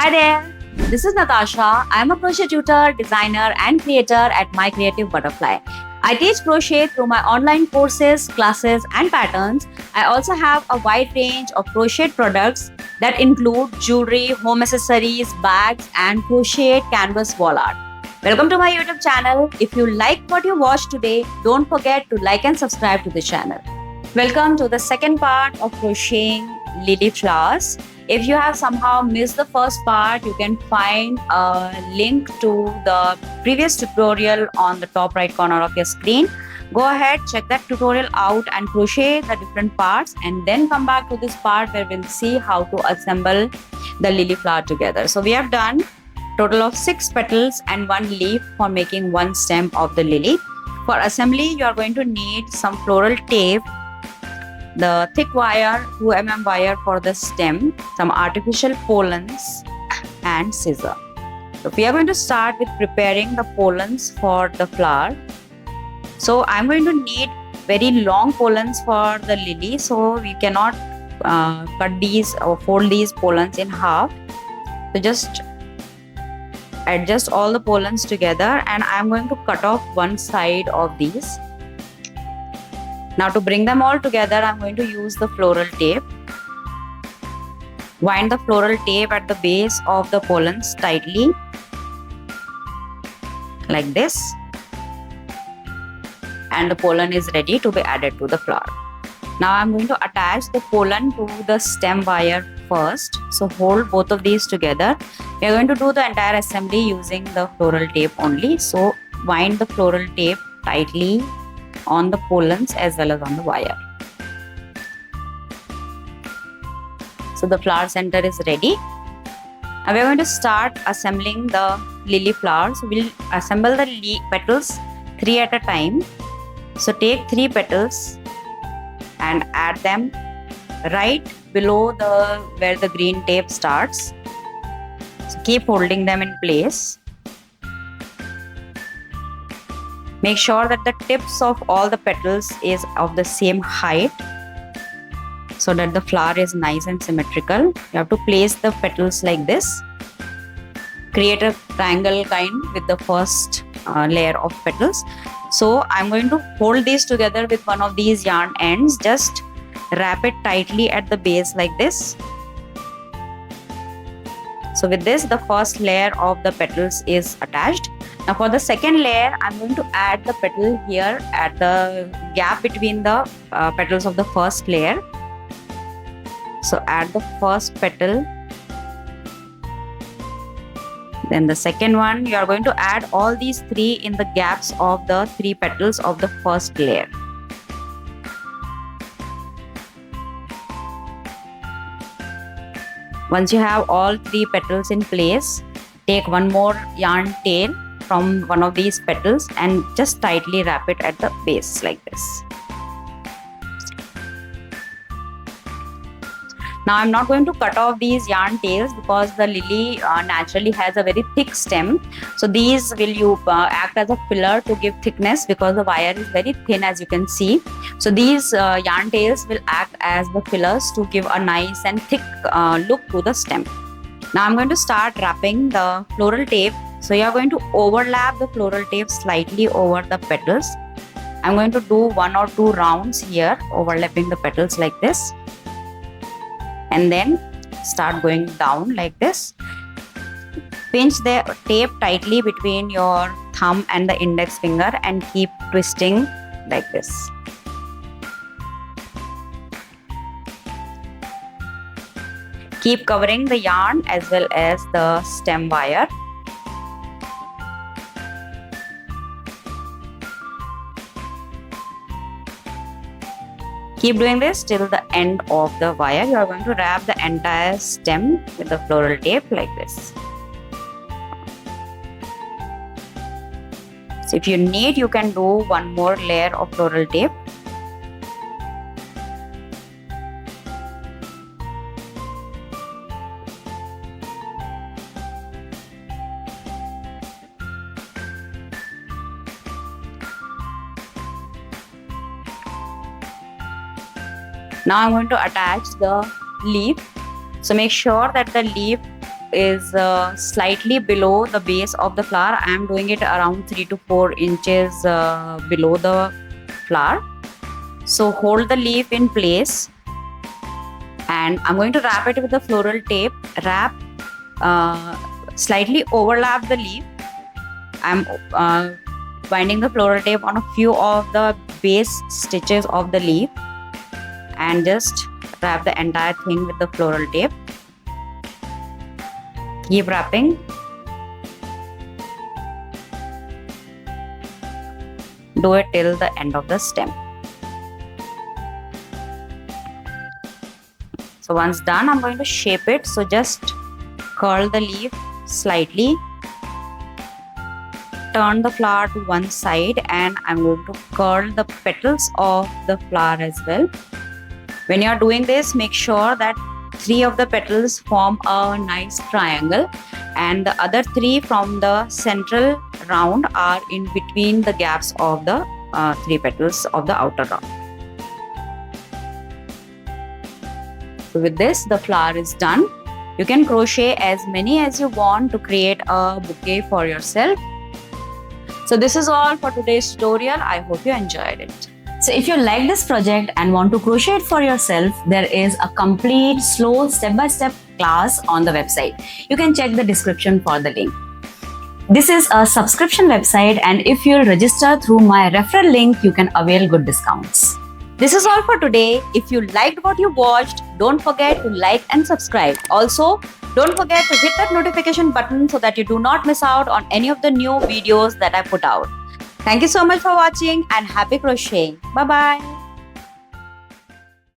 Hi there, this is Natasha. I am a crochet tutor, designer, and creator at My Creative Butterfly. I teach crochet through my online courses, classes, and patterns. I also have a wide range of crochet products that include jewelry, home accessories, bags, and crocheted canvas wall art. Welcome to my YouTube channel. If you like what you watched today, don't forget to like and subscribe to the channel. Welcome to the second part of crocheting lily flowers. If you have somehow missed the first part, you can find a link to the previous tutorial on the top right corner of your screen. Go ahead, check that tutorial out and crochet the different parts, and then come back to this part where we'll see how to assemble the lily flower together. So we have done total of 6 petals and 1 leaf for making one stem of the lily. For assembly, you are going to need some floral tape, the thick wire, 2 mm wire for the stem, some artificial pollens, and scissor. So we are going to start with preparing the pollens for the flower. So I'm going to need very long pollens for the lily, so we cannot cut these or fold these pollens in half. So just adjust all the pollens together, and I'm going to cut off one side of these. Now to bring them all together, I'm going to use the floral tape. Wind the floral tape at the base of the pollens tightly, like this. And the pollen is ready to be added to the flower. Now I'm going to attach the pollen to the stem wire first. So hold both of these together. We are going to do the entire assembly using the floral tape only. So wind the floral tape tightly on the pollens as well as on the wire. So the flower center is ready. Now we are going to start assembling the lily flower. So we'll assemble the petals 3 at a time. So take 3 petals and add them right below where the green tape starts. So keep holding them in place. Make sure that the tips of all the petals is of the same height so that the flower is nice and symmetrical. You have to place the petals like this. Create a triangle kind with the first layer of petals. So I'm going to hold these together with one of these yarn ends. Just wrap it tightly at the base like this. So with this, the first layer of the petals is attached. Now for the second layer, I'm going to add the petal here at the gap between the petals of the first layer. So add the first petal. Then the second one, you are going to add all these 3 in the gaps of the 3 petals of the first layer. Once you have all 3 petals in place, take one more yarn tail from one of these petals and just tightly wrap it at the base like this. Now I'm not going to cut off these yarn tails because the lily naturally has a very thick stem. So these will act as a filler to give thickness because the wire is very thin, as you can see. So these yarn tails will act as the fillers to give a nice and thick look to the stem. Now I'm going to start wrapping the floral tape. So you are going to overlap the floral tape slightly over the petals. I'm going to do 1 or 2 rounds here, overlapping the petals like this. And then start going down like this. Pinch the tape tightly between your thumb and the index finger and keep twisting like this. Keep covering the yarn as well as the stem wire. Keep doing this till the end of the wire. You are going to wrap the entire stem with the floral tape like this. So if you need, you can do one more layer of floral tape. Now I'm going to attach the leaf. So make sure that the leaf is slightly below the base of the flower. I am doing it around 3 to 4 inches below the flower. So hold the leaf in place, and I'm going to wrap it with the floral tape. Wrap, slightly overlap the leaf. I'm binding the floral tape on a few of the base stitches of the leaf, and just wrap the entire thing with the floral tape. Keep wrapping. Do it till the end of the stem. So once done, I'm going to shape it. So just curl the leaf slightly, turn the flower to one side, and I'm going to curl the petals of the flower as well. When you are doing this, make sure that 3 of the petals form a nice triangle, and the other 3 from the central round are in between the gaps of the 3 petals of the outer round. So with this, the flower is done. You can crochet as many as you want to create a bouquet for yourself. So this is all for today's tutorial. I hope you enjoyed it. So if you like this project and want to crochet it for yourself, there is a complete slow step-by-step class on the website. You can check the description for the link. This is a subscription website, and if you'll register through my referral link, you can avail good discounts. This is all for today. If you liked what you watched, don't forget to like and subscribe. Also, don't forget to hit that notification button so that you do not miss out on any of the new videos that I put out. Thank you so much for watching, and happy crocheting. Bye bye.